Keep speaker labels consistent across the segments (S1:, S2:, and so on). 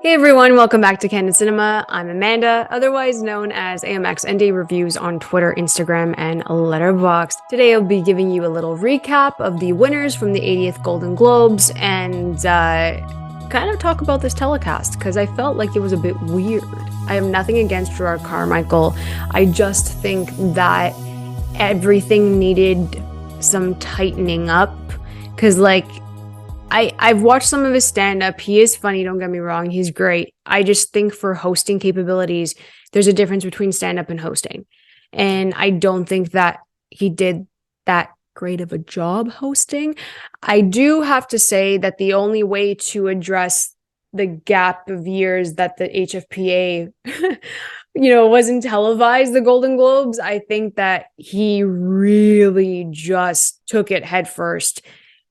S1: Hey everyone, welcome back to Candid Cinema. I'm Amanda, otherwise known as AMXND Reviews on Twitter, Instagram, and Letterboxd. Today I'll be giving you a little recap of the winners from the 80th Golden Globes and kind of talk about this telecast because I felt like it was a bit weird. I have nothing against Jerrod Carmichael. I just think that everything needed some tightening up because I've watched some of his stand-up. He is funny, don't get me wrong. He's great. I just think for hosting capabilities, there's a difference between stand-up and hosting. And I don't think that he did that great of a job hosting. I do have to say that the only way to address the gap of years that the HFPA, wasn't televised, the Golden Globes, I think that he really just took it headfirst,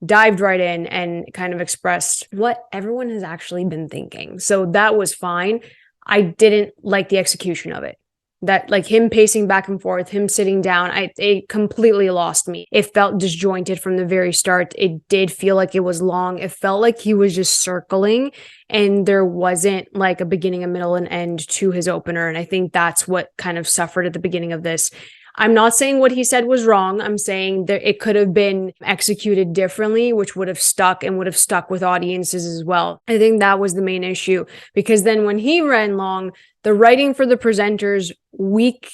S1: dived right in and kind of expressed what everyone has actually been thinking. So that was fine. I didn't like the execution of it. That like him pacing back and forth, him sitting down, it completely lost me. It felt disjointed from the very start. It did feel like it was long. It felt like he was just circling and there wasn't like a beginning, a middle, and end to his opener. And I think that's what kind of suffered at the beginning of this. I'm not saying what he said was wrong. I'm saying that it could have been executed differently, which would have stuck and would have stuck with audiences as well. I think that was the main issue because then when he ran long, the writing for the presenters, weak,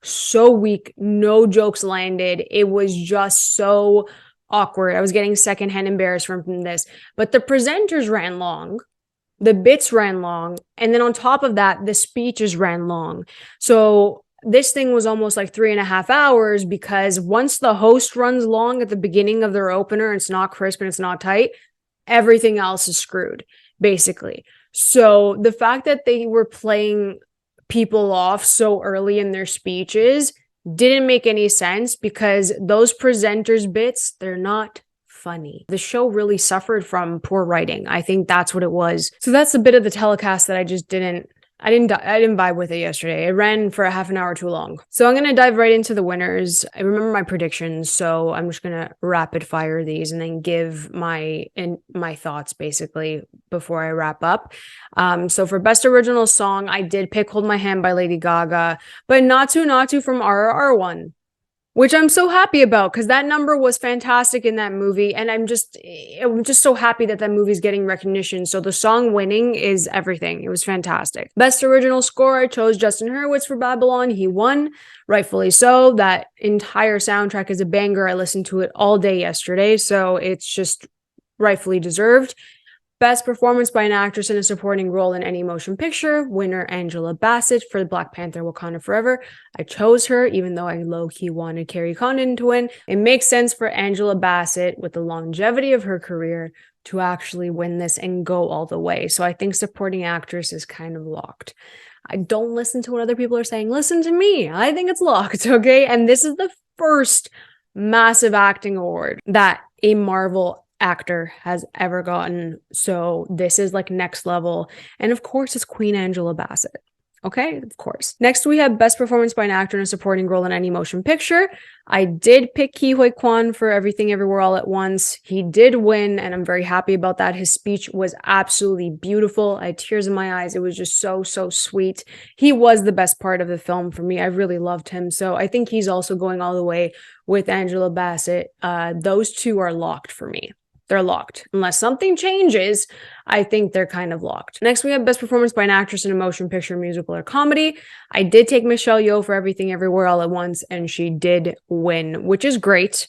S1: so weak, no jokes landed. It was just so awkward. I was getting secondhand embarrassed from this, but the presenters ran long. The bits ran long. And then on top of that, the speeches ran long. So this thing was almost like 3.5 hours because once the host runs long at the beginning of their opener, and it's not crisp and it's not tight, everything else is screwed, basically. So the fact that they were playing people off so early in their speeches didn't make any sense because those presenters' bits, they're not funny. The show really suffered from poor writing. I think that's what it was. So that's a bit of the telecast that I didn't vibe with it yesterday. It ran for a half an hour too long. So I'm going to dive right into the winners. I remember my predictions, so I'm just going to rapid fire these and then give my thoughts basically before I wrap up. So for best original song, I did pick Hold My Hand by Lady Gaga, but Naatu from RRR won, which I'm so happy about because that number was fantastic in that movie. And I'm just so happy that movie's getting recognition. So the song winning is everything. It was fantastic. Best original score, I chose Justin Hurwitz for Babylon. He won, rightfully so. That entire soundtrack is a banger. I listened to it all day yesterday. So it's just rightfully deserved. Best performance by an actress in a supporting role in any motion picture, winner Angela Bassett for Black Panther Wakanda Forever. I chose her, even though I low-key wanted Carrie Condon to win. It makes sense for Angela Bassett, with the longevity of her career, to actually win this and go all the way. So I think supporting actress is kind of locked. I don't listen to what other people are saying. Listen to me. I think it's locked, okay? And this is the first massive acting award that a Marvel actor has ever gotten. So this is like next level. And of course, it's Queen Angela Bassett. Okay, of course. Next, we have Best Performance by an Actor in a Supporting Role in Any Motion Picture. I did pick Ke Huy Quan for Everything Everywhere All at Once. He did win, and I'm very happy about that. His speech was absolutely beautiful. I had tears in my eyes. It was just so sweet. He was the best part of the film for me. I really loved him. So I think he's also going all the way with Angela Bassett. Those two are locked for me. They're locked. Unless something changes, I think they're kind of locked. Next, we have Best Performance by an Actress in a Motion Picture, Musical, or Comedy. I did take Michelle Yeoh for Everything Everywhere All at Once, and she did win, which is great.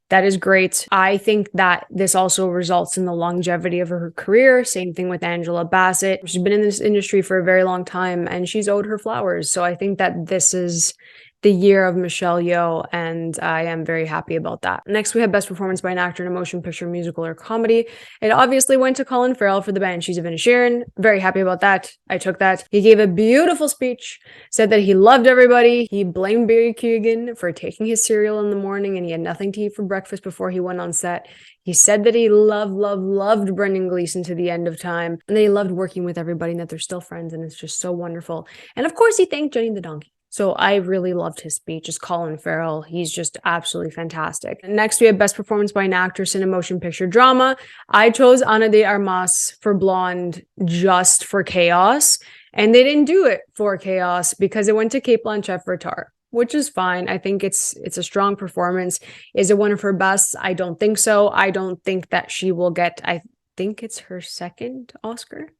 S1: That is great. I think that this also results in the longevity of her career. Same thing with Angela Bassett. She's been in this industry for a very long time, and she's owed her flowers. So I think that this is the year of Michelle Yeoh, and I am very happy about that. Next, we have Best Performance by an Actor in a Motion Picture, Musical, or Comedy. It obviously went to Colin Farrell for The Banshees of Inisherin. Very happy about that. I took that. He gave a beautiful speech, said that he loved everybody. He blamed Barry Keoghan for taking his cereal in the morning, and he had nothing to eat for breakfast before he went on set. He said that he loved Brendan Gleeson to the end of time, and that he loved working with everybody, and that they're still friends, and it's just so wonderful. And of course, he thanked Jenny the Donkey. So I really loved his speech. Just Colin Farrell. He's just absolutely fantastic. Next, we have Best Performance by an Actress in a Motion Picture Drama. I chose Ana de Armas for Blonde just for chaos. And they didn't do it for chaos because it went to Cate Blanchett for Tar, which is fine. I think it's a strong performance. Is it one of her best? I don't think so. I don't think that she will get, I think it's her second Oscar.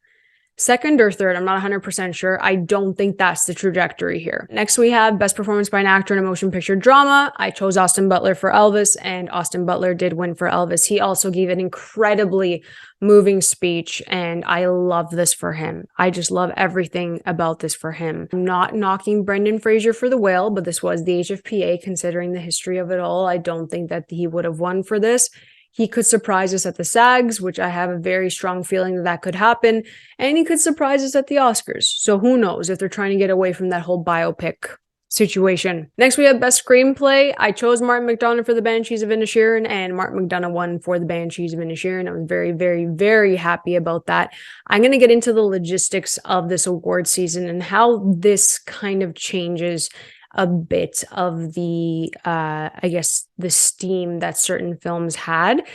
S1: Second or third, I'm not 100% sure. I don't think that's the trajectory here. Next, we have Best Performance by an Actor in a Motion Picture Drama. I chose Austin Butler for Elvis, and Austin Butler did win for Elvis. He also gave an incredibly moving speech, and I love this for him. I just love everything about this for him. I'm not knocking Brendan Fraser for The Whale, but this was the HFPA, considering the history of it all. I don't think that he would have won for this. He could surprise us at the SAGs, which I have a very strong feeling that that could happen. And he could surprise us at the Oscars. So who knows if they're trying to get away from that whole biopic situation. Next, we have Best Screenplay. I chose Martin McDonagh for The Banshees of Inisherin, and Martin McDonagh won for The Banshees of Inisherin. I was very, very, very happy about that. I'm going to get into the logistics of this award season and how this kind of changes a bit of the, I guess, the steam that certain films had,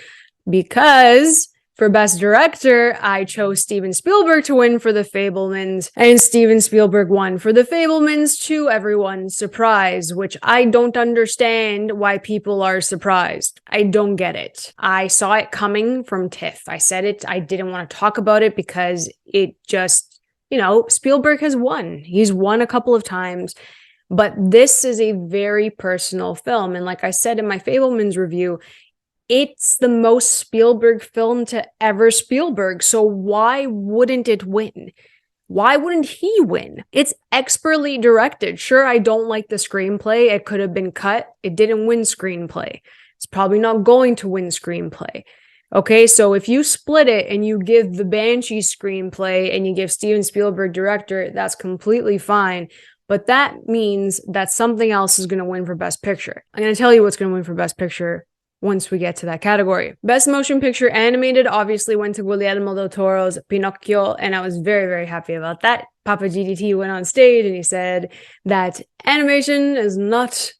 S1: because for Best Director, I chose Steven Spielberg to win for The Fabelmans, and Steven Spielberg won for The Fabelmans to everyone's surprise, which I don't understand why people are surprised. I don't get it. I saw it coming from TIFF. I said it. I didn't want to talk about it because it just, Spielberg has won. He's won a couple of times. But this is a very personal film. And like I said in my Fabelmans review, it's the most Spielberg film to ever Spielberg. So why wouldn't it win? Why wouldn't he win? It's expertly directed. Sure, I don't like the screenplay. It could have been cut. It didn't win screenplay. It's probably not going to win screenplay. Okay, so if you split it and you give the Banshees screenplay and you give Steven Spielberg director, that's completely fine. But that means that something else is going to win for Best Picture. I'm going to tell you what's going to win for Best Picture once we get to that category. Best Motion Picture Animated obviously went to Guillermo del Toro's Pinocchio, and I was very, very happy about that. Papa GDT went on stage and he said that animation is not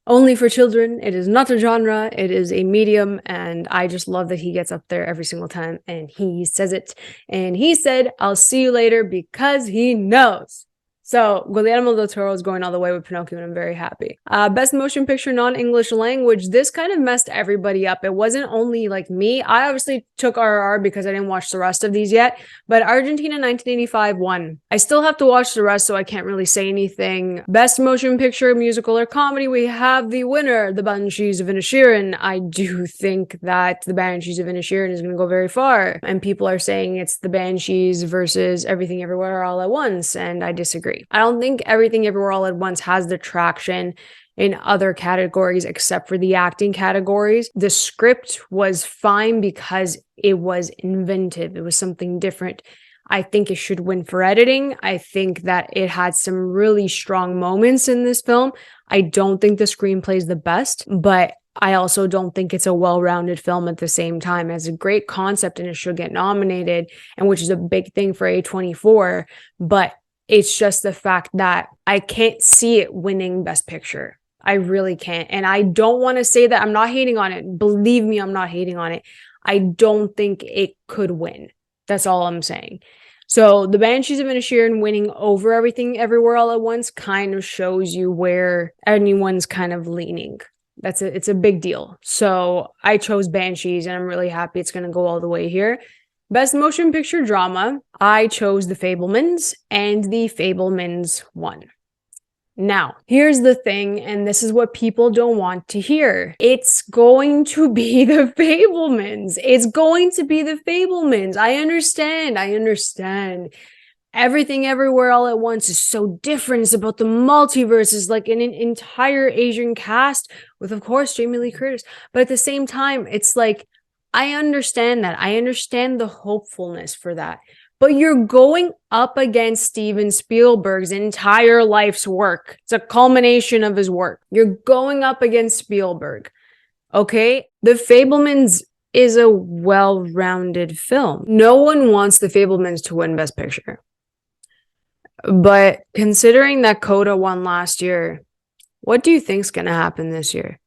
S1: only for children. It is not a genre. It is a medium, and I just love that he gets up there every single time and he says it. And he said, "I'll see you later," because he knows. So Guillermo del Toro is going all the way with Pinocchio, and I'm very happy. Best Motion Picture Non-English Language. This kind of messed everybody up. It wasn't only like me. I obviously took RRR because I didn't watch the rest of these yet, but Argentina 1985 won. I still have to watch the rest, so I can't really say anything. Best Motion Picture Musical or Comedy. We have the winner, The Banshees of Inisherin. I do think that The Banshees of Inisherin is going to go very far, and people are saying it's The Banshees versus Everything Everywhere All at Once, and I disagree. I don't think Everything Everywhere All at Once has the traction in other categories except for the acting categories. The script was fine because it was inventive. It was something different. I think it should win for editing. I think that it had some really strong moments in this film. I don't think the screenplay is the best, but I also don't think it's a well-rounded film at the same time. It has a great concept and it should get nominated, and which is a big thing for A24, but it's just the fact that I can't see it winning Best Picture. I really can't. And I don't want to say that I'm not hating on it. Believe me, I'm not hating on it. I don't think it could win. That's all I'm saying. So the Banshees of Inisherin winning over Everything Everywhere All at Once kind of shows you where anyone's kind of leaning. It's a big deal. So I chose Banshees, and I'm really happy it's going to go all the way here. Best Motion Picture Drama, I chose The Fabelmans, and The Fabelmans won. Now, here's the thing, and this is what people don't want to hear. It's going to be The Fabelmans. It's going to be The Fabelmans. I understand. Everything Everywhere All at Once is so different. It's about the multiverse. It's like an entire Asian cast with, of course, Jamie Lee Curtis. But at the same time, it's like, I understand that. I understand the hopefulness for that. But you're going up against Steven Spielberg's entire life's work. It's a culmination of his work. You're going up against Spielberg. Okay? The Fabelmans is a well-rounded film. No one wants The Fabelmans to win Best Picture. But considering that Coda won last year, what do you think's going to happen this year?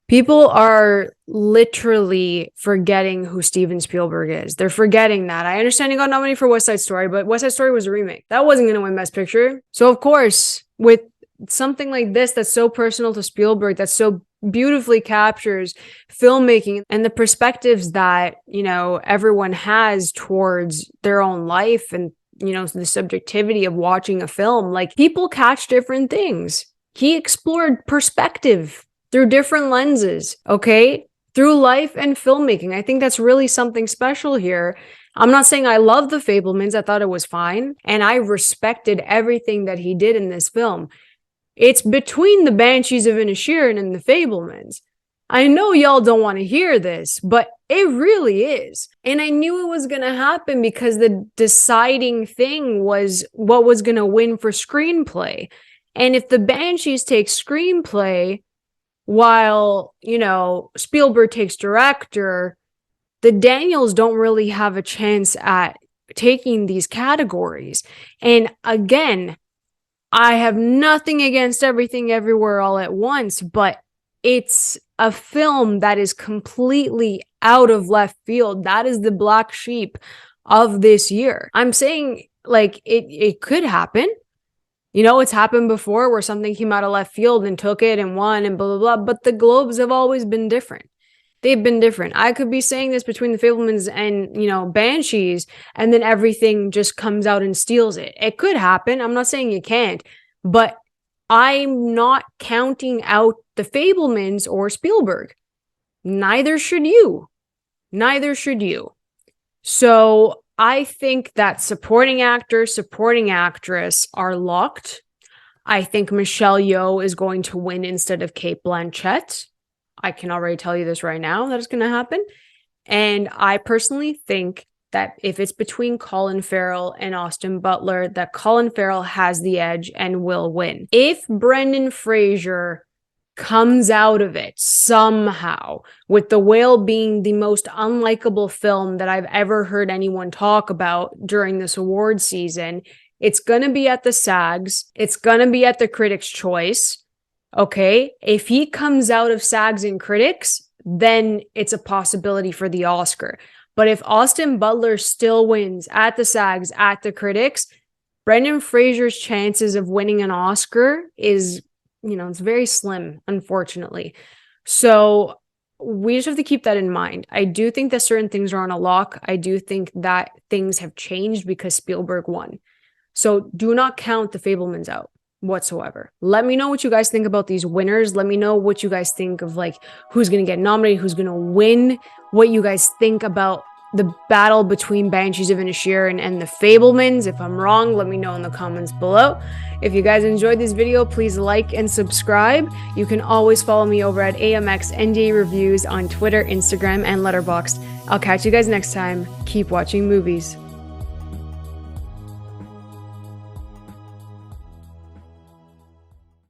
S1: People are literally forgetting who Steven Spielberg is. They're forgetting that. I understand he got nominated for West Side Story, but West Side Story was a remake. That wasn't going to win Best Picture. So, of course, with something like this that's so personal to Spielberg, that so beautifully captures filmmaking and the perspectives that, you know, everyone has towards their own life and, you know, the subjectivity of watching a film, like people catch different things. He explored perspective through different lenses, okay? Through life and filmmaking. I think that's really something special here. I'm not saying I love The Fabelmans. I thought it was fine. And I respected everything that he did in this film. It's between the Banshees of Inisherin and The Fabelmans. I know y'all don't want to hear this, but it really is. And I knew it was going to happen because the deciding thing was what was going to win for screenplay. And if the Banshees take screenplay, while, you know, Spielberg takes director, the Daniels don't really have a chance at taking these categories. And again, I have nothing against Everything Everywhere All at Once, but it's a film that is completely out of left field. That is the black sheep of this year. I'm saying, like, it could happen. You know, it's happened before where something came out of left field and took it and won and blah, blah, blah. But the Globes have always been different. They've been different. I could be saying this between The Fabelmans and, you know, Banshees, and then everything just comes out and steals it. It could happen. I'm not saying you can't. But I'm not counting out The Fabelmans or Spielberg. Neither should you. Neither should you. So I think that supporting actor, supporting actress are locked. I think Michelle Yeoh is going to win instead of Cate Blanchett. I can already tell you this right now, that is going to happen. And I personally think that if it's between Colin Farrell and Austin Butler, that Colin Farrell has the edge and will win. If Brendan Fraser comes out of it somehow, with The Whale being the most unlikable film that I've ever heard anyone talk about during this award season, it's going to be at the SAGs. It's going to be at the Critics' Choice. Okay? If he comes out of SAGs and Critics, then it's a possibility for the Oscar. But if Austin Butler still wins at the SAGs, at the Critics, Brendan Fraser's chances of winning an Oscar is, you know, it's very slim, unfortunately. So we just have to keep that in mind. I do think that certain things are on a lock. I do think that things have changed because Spielberg won. So do not count The Fabelmans out whatsoever. Let me know what you guys think about these winners. Let me know what you guys think of, like, who's going to get nominated, who's going to win, what you guys think about the battle between Banshees of Inisherin and The Fabelmans. If I'm wrong, let me know in the comments below. If you guys enjoyed this video, please like and subscribe. You can always follow me over at AMX NDA Reviews on Twitter, Instagram, and Letterboxd. I'll catch you guys next time. Keep watching movies.